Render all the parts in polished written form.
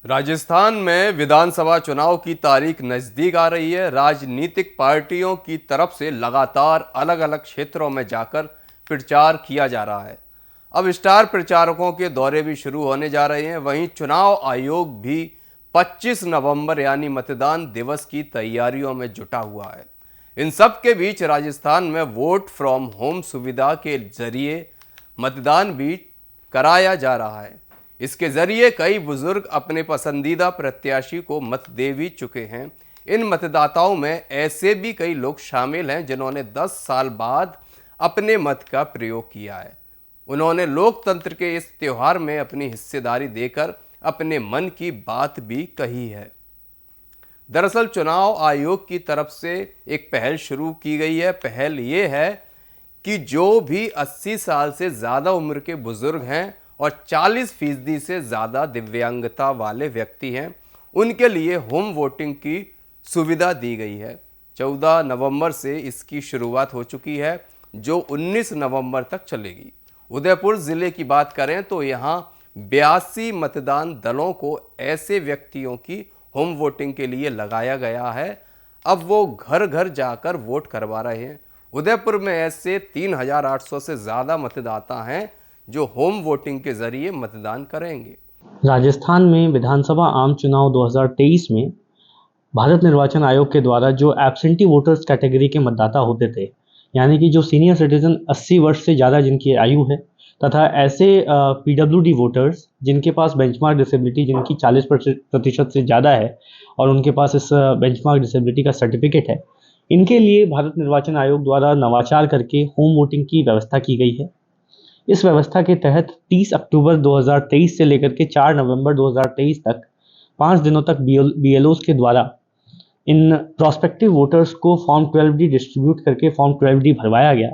राजस्थान में विधानसभा चुनाव की तारीख नजदीक आ रही है। राजनीतिक पार्टियों की तरफ से लगातार अलग अलग क्षेत्रों में जाकर प्रचार किया जा रहा है। अब स्टार प्रचारकों के दौरे भी शुरू होने जा रहे हैं। वहीं चुनाव आयोग भी 25 नवंबर यानी मतदान दिवस की तैयारियों में जुटा हुआ है। इन सब के बीच राजस्थान में वोट फ्रॉम होम सुविधा के जरिए मतदान भी कराया जा रहा है। इसके जरिए कई बुजुर्ग अपने पसंदीदा प्रत्याशी को मत दे भी चुके हैं। इन मतदाताओं में ऐसे भी कई लोग शामिल हैं जिन्होंने 10 साल बाद अपने मत का प्रयोग किया है। उन्होंने लोकतंत्र के इस त्योहार में अपनी हिस्सेदारी देकर अपने मन की बात भी कही है। दरअसल चुनाव आयोग की तरफ से एक पहल शुरू की गई है। पहल ये है कि जो भी 80 साल से ज़्यादा उम्र के बुजुर्ग हैं और 40% से ज़्यादा दिव्यांगता वाले व्यक्ति हैं, उनके लिए होम वोटिंग की सुविधा दी गई है। 14 नवंबर से इसकी शुरुआत हो चुकी है, जो 19 नवंबर तक चलेगी। उदयपुर ज़िले की बात करें तो यहाँ 82 मतदान दलों को ऐसे व्यक्तियों की होम वोटिंग के लिए लगाया गया है। अब वो घर घर जाकर वोट करवा रहे हैं। उदयपुर में ऐसे 3800 से ज़्यादा मतदाता हैं जो होम वोटिंग के जरिए मतदान करेंगे। राजस्थान में विधानसभा आम चुनाव 2023 में भारत निर्वाचन आयोग के द्वारा जो एब्सेंटी वोटर्स कैटेगरी के मतदाता होते थे, यानी कि जो सीनियर सिटीजन 80 वर्ष से ज़्यादा जिनकी आयु है, तथा ऐसे पीडब्ल्यूडी वोटर्स जिनके पास बेंचमार्क डिसेबिलिटी जिनकी 40% से ज़्यादा है और उनके पास इस बेंचमार्क डिसेबिलिटी का सर्टिफिकेट है, इनके लिए भारत निर्वाचन आयोग द्वारा नवाचार करके होम वोटिंग की व्यवस्था की गई है। इस व्यवस्था के तहत 30 अक्टूबर 2023 से लेकर के 4 नवंबर 2023 तक 5 दिनों तक बीएलओस के द्वारा इन प्रोस्पेक्टिव वोटर्स को फॉर्म 12D डिस्ट्रीब्यूट करके फॉर्म 12D भरवाया गया।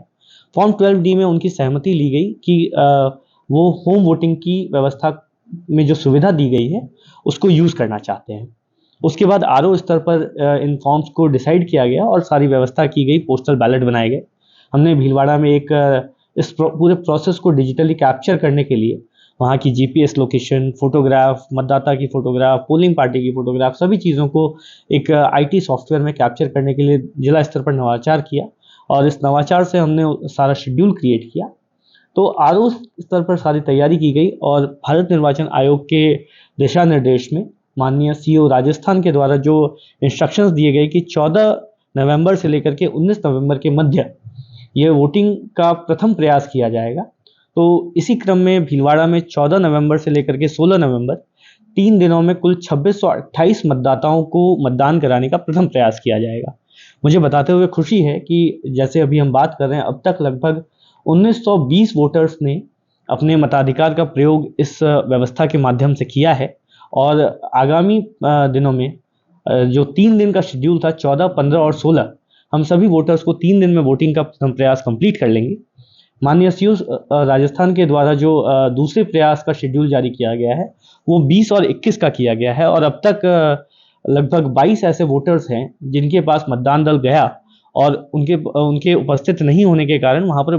फॉर्म 12D में उनकी सहमति ली गई कि वो होम वोटिंग की व्यवस्था में जो सुविधा दी गई है उसको यूज़ करना चाहते हैं। उसके बाद आरओ स्तर पर इन फॉर्म्स को डिसाइड किया गया और सारी व्यवस्था की गई, पोस्टल बैलेट बनाए गए। हमने भीलवाड़ा में इस पूरे प्रोसेस को डिजिटली कैप्चर करने के लिए वहाँ की जीपीएस लोकेशन, फोटोग्राफ, मतदाता की फोटोग्राफ, पोलिंग पार्टी की फोटोग्राफ, सभी चीज़ों को एक आईटी सॉफ्टवेयर में कैप्चर करने के लिए जिला स्तर पर नवाचार किया और इस नवाचार से हमने सारा शेड्यूल क्रिएट किया। तो आरओ स्तर पर सारी तैयारी की गई और भारत निर्वाचन आयोग के दिशा निर्देश में माननीय सीओ राजस्थान के द्वारा जो इंस्ट्रक्शंस दिए गए कि 14 नवंबर से लेकर के 19 नवंबर के मध्य ये वोटिंग का प्रथम प्रयास किया जाएगा। तो इसी क्रम में भीलवाड़ा में 14 नवंबर से लेकर के 16 नवंबर 3 दिनों में कुल 2628 मतदाताओं को मतदान कराने का प्रथम प्रयास किया जाएगा। मुझे बताते हुए खुशी है कि जैसे अभी हम बात कर रहे हैं, अब तक लगभग 1920 वोटर्स ने अपने मताधिकार का प्रयोग इस व्यवस्था के माध्यम से किया है और आगामी दिनों में जो 3 दिन का शेड्यूल था 14, 15 और 16, हम सभी वोटर्स को 3 दिन में वोटिंग का प्रथम प्रयास कंप्लीट कर लेंगे। माननीय सीओ राजस्थान के द्वारा जो दूसरे प्रयास का शेड्यूल जारी किया गया है वो 20 और 21 का किया गया है और अब तक लगभग 22 ऐसे वोटर्स हैं जिनके पास मतदान दल गया और उनके उपस्थित नहीं होने के कारण वहाँ पर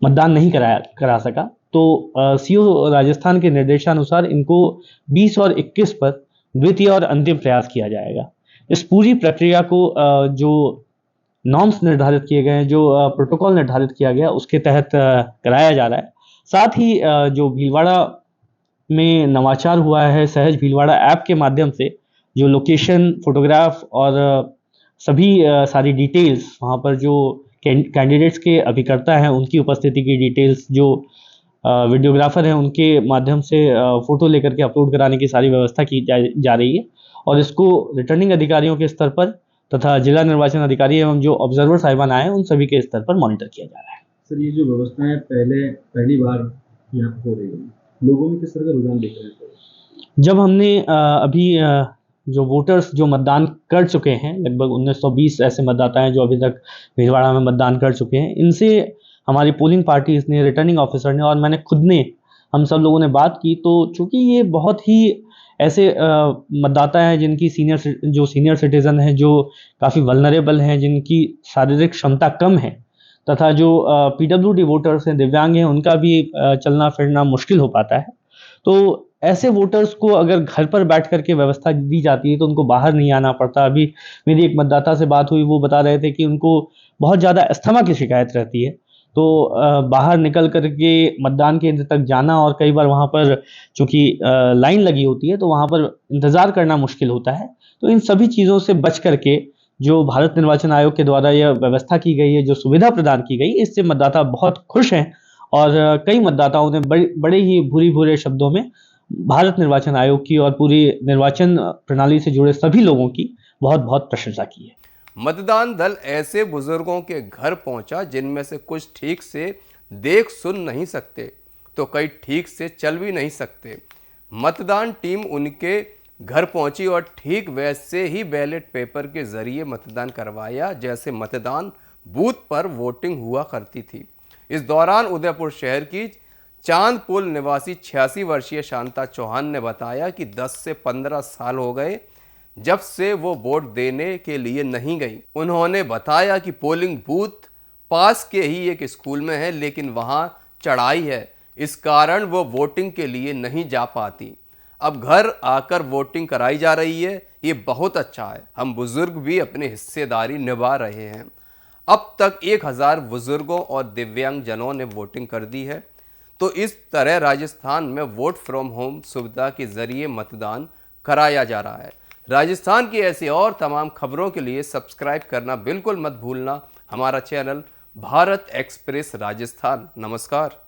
मतदान नहीं करा सका। तो सीओ राजस्थान के निर्देशानुसार इनको 20 और 21 पर द्वितीय और अंतिम प्रयास किया जाएगा। इस पूरी प्रक्रिया को जो नॉर्म्स निर्धारित किए गए हैं, जो प्रोटोकॉल निर्धारित किया गया उसके तहत कराया जा रहा है। साथ ही जो भीलवाड़ा में नवाचार हुआ है, सहज भीलवाड़ा ऐप के माध्यम से जो लोकेशन, फोटोग्राफ और सभी सारी डिटेल्स वहाँ पर जो कैंडिडेट्स के अभिकर्ता हैं उनकी उपस्थिति की डिटेल्स, जो वीडियोग्राफर हैं उनके माध्यम से फ़ोटो लेकर के अपलोड कराने की सारी व्यवस्था की जा रही है और इसको रिटर्निंग अधिकारियों के स्तर पर तथा जिला निर्वाचन अधिकारी एवं जो ऑब्जर्वर साहिबान आए उन सभी के स्तर पर मॉनिटर किया जा रहा है। सर, ये जो व्यवस्था है पहली बार यहाँ पर हो रही है, लोगों में किस तरह का रुझान देख रहे हैं? जब हमने अभी जो वोटर्स जो मतदान कर चुके हैं, लगभग 1920 ऐसे मतदाता हैं जो अभी तक भीलवाड़ा में मतदान कर चुके हैं, इनसे हमारी पोलिंग पार्टीज ने, रिटर्निंग ऑफिसर ने और मैंने खुद ने, हम सब लोगों ने बात की। तो चूँकि ये बहुत ही ऐसे मतदाता हैं जिनकी सीनियर सिटीज़न हैं, जो काफ़ी वल्नरेबल हैं, जिनकी शारीरिक क्षमता कम है, तथा जो पीडब्ल्यूडी वोटर्स हैं, दिव्यांग हैं, उनका भी चलना फिरना मुश्किल हो पाता है। तो ऐसे वोटर्स को अगर घर पर बैठ करके व्यवस्था दी जाती है तो उनको बाहर नहीं आना पड़ता। अभी मेरी एक मतदाता से बात हुई, वो बता रहे थे कि उनको बहुत ज़्यादा अस्थमा की शिकायत रहती है, तो बाहर निकल करके मतदान केंद्र तक जाना, और कई बार वहाँ पर चूँकि लाइन लगी होती है तो वहाँ पर इंतज़ार करना मुश्किल होता है। तो इन सभी चीज़ों से बच करके जो भारत निर्वाचन आयोग के द्वारा यह व्यवस्था की गई है, जो सुविधा प्रदान की गई, इससे मतदाता बहुत खुश हैं। और कई मतदाताओं ने बड़े ही भूरे-भूरे शब्दों में भारत निर्वाचन आयोग की और पूरी निर्वाचन प्रणाली से जुड़े सभी लोगों की बहुत-बहुत प्रशंसा की है। मतदान दल ऐसे बुजुर्गों के घर पहुंचा जिनमें से कुछ ठीक से देख सुन नहीं सकते तो कई ठीक से चल भी नहीं सकते। मतदान टीम उनके घर पहुंची और ठीक वैसे ही बैलेट पेपर के जरिए मतदान करवाया जैसे मतदान बूथ पर वोटिंग हुआ करती थी। इस दौरान उदयपुर शहर की चांदपुल निवासी 86 वर्षीय शांता चौहान ने बताया कि 10 से 15 साल हो गए जब से वो वोट देने के लिए नहीं गई। उन्होंने बताया कि पोलिंग बूथ पास के ही एक स्कूल में है, लेकिन वहां चढ़ाई है, इस कारण वो वोटिंग के लिए नहीं जा पाती। अब घर आकर वोटिंग कराई जा रही है, ये बहुत अच्छा है। हम बुजुर्ग भी अपनी हिस्सेदारी निभा रहे हैं। अब तक 1000 बुजुर्गों और दिव्यांगजनों ने वोटिंग कर दी है। तो इस तरह राजस्थान में वोट फ्रॉम होम सुविधा के जरिए मतदान कराया जा रहा है। राजस्थान की ऐसी और तमाम खबरों के लिए सब्सक्राइब करना बिल्कुल मत भूलना हमारा चैनल भारत एक्सप्रेस राजस्थान। नमस्कार।